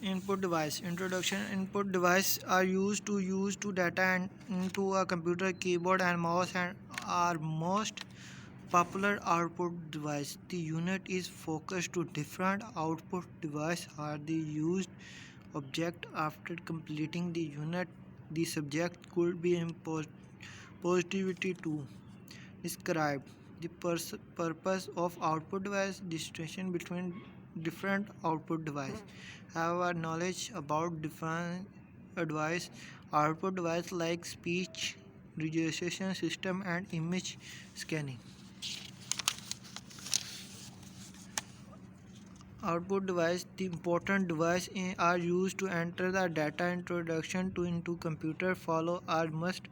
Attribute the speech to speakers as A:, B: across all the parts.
A: Input device. Introduction. Input device are used to data and into a computer, keyboard and mouse, and are most popular output device. The unit is focused to different output device are the used object. After completing the unit, the subject could be imposed positivity to describe the purpose of output device. Distinction between different output device. Have a knowledge about different device. Output device like speech registration system and image scanning. Output device. The important device are used to enter the data. Introduction to into computer follow are must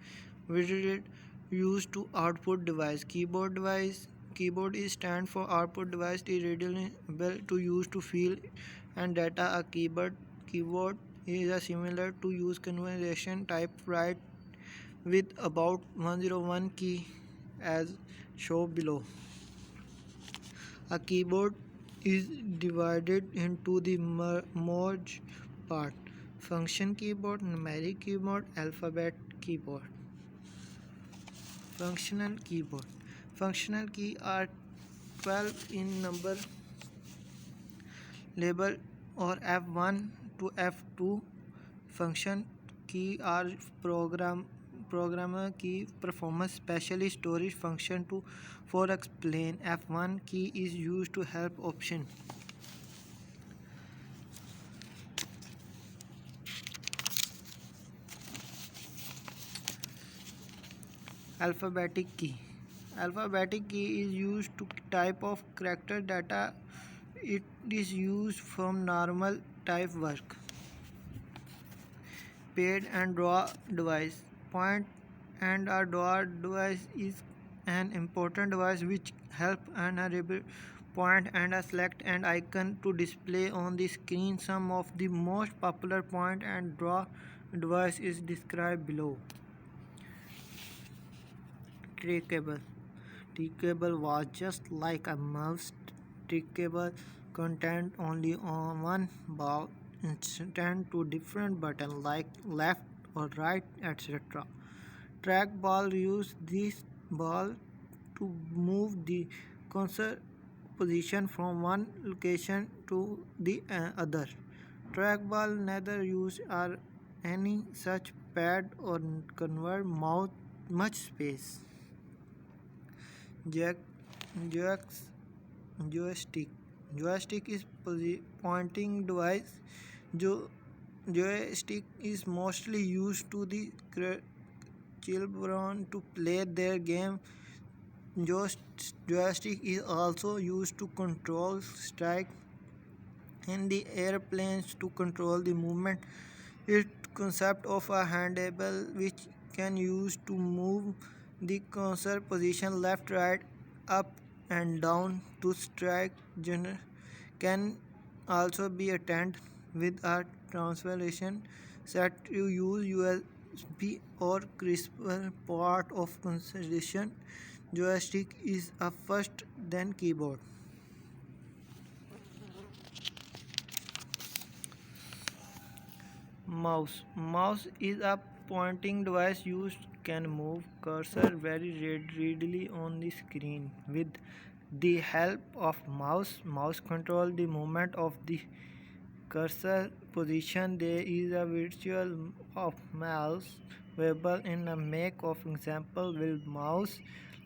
A: visited used to output device. Keyboard device. Keyboard is stand for output device is readily able to use to field and data. A keyboard is a similar to use conversation type right with about 101 key as shown below. A keyboard is divided into the merge part: function keyboard, numeric keyboard, alphabet keyboard. Functional keyboard. Functional key are 12 in number, label or F1 to F2. Function key are programmer key performance specially storage function to for explain. F1 key is used to help option. Alphabetic key. Alphabetic key is used to type of character data. It is used from normal type work. Pad and draw device. Point and a draw device is an important device which help enable point and a select an icon to display on the screen. Some of the most popular point and draw device is described below. Trackable. Trackable was just like a mouse. Trackable content only on one ball instead to different button like left or right, etc. Trackball use this ball to move the cursor position from one location to the other. Trackball neither use or any such pad or convert mouth much space. Jack, jacks, joystick. Joystick is pointing device. Joystick is mostly used to the children to play their game. Joystick is also used to control strike in the airplanes to control the movement. It concept of a handable which can use to move the cursor position left, right, up and down to strike can also be attended with a translation set to use USB or CRISPR part of consideration. Joystick is a first then keyboard. Mouse. Mouse is a pointing device used can move cursor very readily on the screen. With the help of mouse control the movement of the cursor position. There is a virtual of mouse available in a make of example with mouse,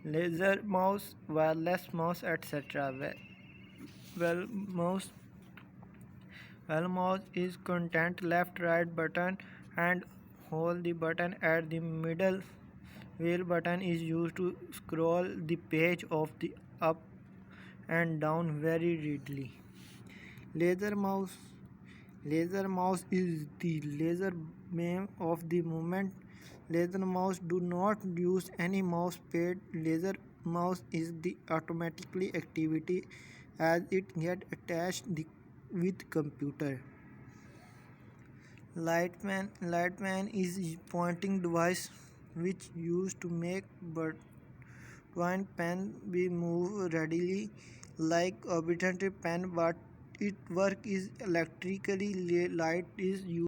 A: laser mouse, wireless mouse, etc. Well mouse is content left right button and hold the button at the middle. Wheel button is used to scroll the page of the up and down very readily. Laser mouse. Laser mouse is the laser beam of the movement. Laser mouse do not use any mouse pad. Laser mouse is the automatically activity as it get attached with computer. Lightman is pointing device which used to make but point pen be move readily like arbitrary pen, but it work is electrically light is used